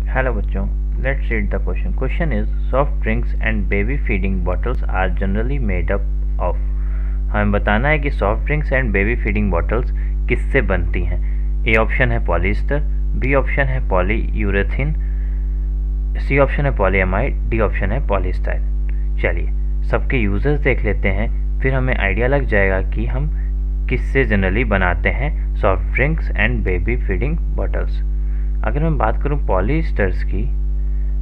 Hello बच्चों, let's read the question. Question is soft drinks and baby feeding bottles are generally made up of. हमें बताना है कि soft drinks and baby feeding bottles किससे बनती हैं. ए ऑप्शन है पॉलिएस्टर, बी ऑप्शन है पॉलीयूरेथीन, सी ऑप्शन है पॉलीएमाइड, डी ऑप्शन है पॉलीस्टाइरीन. चलिए सबके यूजर्स देख लेते हैं, फिर हमें आइडिया लग जाएगा कि हम किससे जनरली बनाते हैं soft drinks and baby feeding bottles. अगर मैं बात करूं पॉलीएस्टर्स की,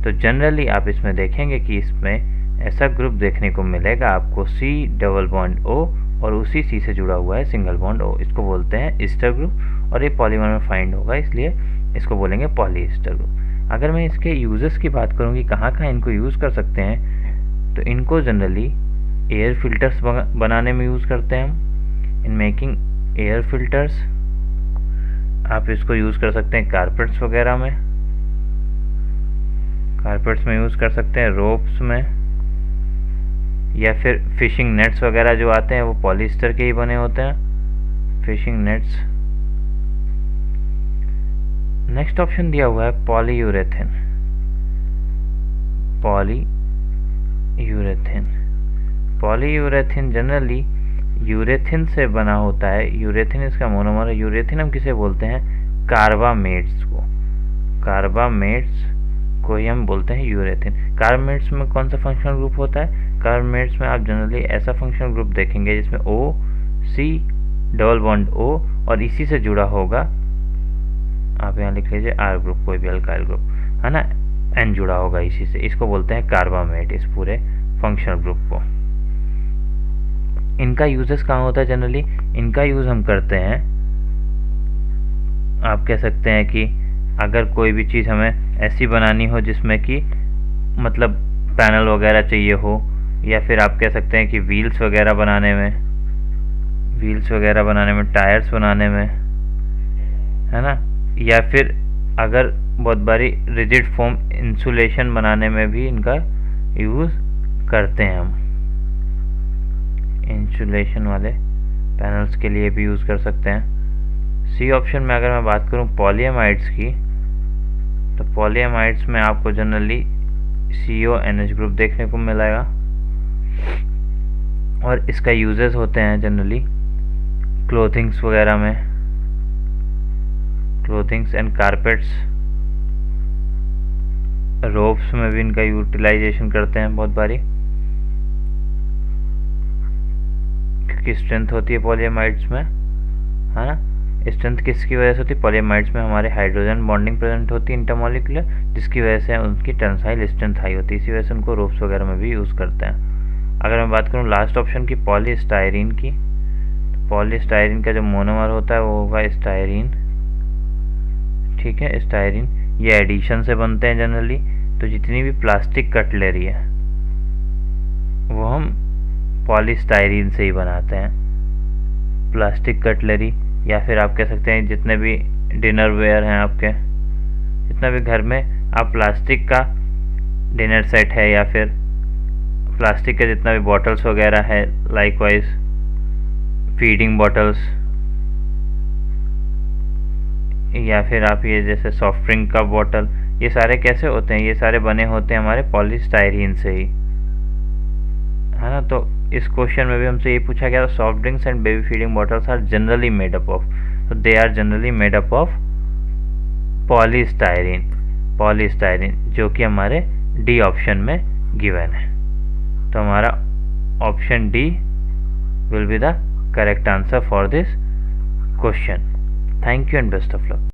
तो जनरली आप इसमें देखेंगे कि इसमें ऐसा ग्रुप देखने को मिलेगा आपको C डबल बॉन्ड O और उसी C से जुड़ा हुआ है सिंगल बॉन्ड O. इसको बोलते हैं ईस्टर ग्रुप और ये पॉलीमर में फाइंड होगा, इसलिए इसको बोलेंगे पॉलीएस्टर ग्रुप. अगर मैं इसके यूजेस की बात करूँ कि कहाँ कहाँ इनको यूज़ कर सकते हैं, तो इनको जनरली एयर फिल्टर्स बनाने में यूज़ करते हैं हम. इन मेकिंग एयर फिल्टर्स आप इसको यूज़ कर सकते हैं कारपेट्स वगैरह में, कारपेट्स में यूज़ कर सकते हैं, रोप्स में, या फिर फिशिंग नेट्स वगैरह जो आते हैं वो पॉलिएस्टर के ही बने होते हैं, फिशिंग नेट्स. नेक्स्ट ऑप्शन दिया हुआ है पॉलीयूरेथेन. पॉलीयूरेथेन जनरली यूरेथिन से बना होता है. यूरेथिन इसका मोनोमर है. यूरेथिन हम किसे बोलते हैं, कार्बामेट्स को. कार्बामेट्स को ही हम बोलते हैं यूरेथिन. कार्बामेट्स में कौन सा फंक्शनल ग्रुप होता है, कार्बामेट्स में आप जनरली ऐसा फंक्शनल ग्रुप देखेंगे जिसमें O C double bond O और इसी से जुड़ा होगा, आप यहाँ लिख लीजिए R ग्रुप, कोई भी अल्काइल ग्रुप है ना, N जुड़ा होगा इसी से. इसको बोलते हैं कार्बामेट, इस पूरे फंक्शनल ग्रुप को. इनका यूजेस कहाँ होता है जनरली, इनका यूज़ हम करते हैं, आप कह सकते हैं कि अगर कोई भी चीज़ हमें ऐसी बनानी हो जिसमें कि मतलब पैनल वगैरह चाहिए हो, या फिर आप कह सकते हैं कि व्हील्स वगैरह बनाने में, टायर्स बनाने में, है ना, या फिर अगर बहुत बारी रिजिड फोम इंसुलेशन बनाने में भी इनका यूज़ करते हैं हम. इंसुलेशन वाले पैनल्स के लिए भी यूज़ कर सकते हैं. सी ऑप्शन में अगर मैं बात करूं पॉलीएमाइड्स की, तो पॉलीएमाइड्स में आपको जनरली CONH ग्रुप देखने को मिलेगा और इसका यूजेस होते हैं जनरली क्लोथिंग्स वगैरह में, क्लोथिंग्स एंड कारपेट्स, रोप्स में भी इनका यूटिलाइजेशन करते हैं बहुत बारी, क्योंकि स्ट्रेंथ होती है पॉलीएमाइड्स में, है ना. स्ट्रेंथ किसकी वजह से होती है, पॉलीएमाइड्स में हमारे हाइड्रोजन बॉन्डिंग प्रेजेंट होती है इंटरमॉलिक्यूलर, जिसकी वजह से उनकी टेंसाइल स्ट्रेंथ हाई होती है, इसी वजह से उनको रोप्स वगैरह में भी यूज़ करते हैं. अगर मैं बात करूँ लास्ट ऑप्शन की पॉलीस्टायरीन की, तो पॉलीस्टायरीन का जो मोनोमर होता है वो होगा स्टायरीन. ठीक है, स्टायरीन ये एडिशन से बनते हैं जनरली. तो जितनी भी प्लास्टिक कटलरी है वो हम पॉलीस्टायरीन से ही बनाते हैं. प्लास्टिक कटलरी, या फिर आप कह सकते हैं जितने भी डिनर वेयर हैं आपके, जितना भी घर में आप प्लास्टिक का डिनर सेट है, या फिर प्लास्टिक का जितना भी बॉटल्स वगैरह है, लाइकवाइज फीडिंग बॉटल्स, या फिर आप ये जैसे सॉफ्ट ड्रिंक का बॉटल, ये सारे कैसे होते हैं, ये सारे बने होते हैं हमारे पॉलीस्टायरीन से ही, है ना. तो इस क्वेश्चन में भी हमसे ये पूछा गया, soft drinks and baby feeding bottles are generally made up of, तो they are generally made up of polystyrene, जो कि हमारे डी ऑप्शन में गिवन है. तो हमारा option D will be the correct answer for this question. Thank you and best of luck.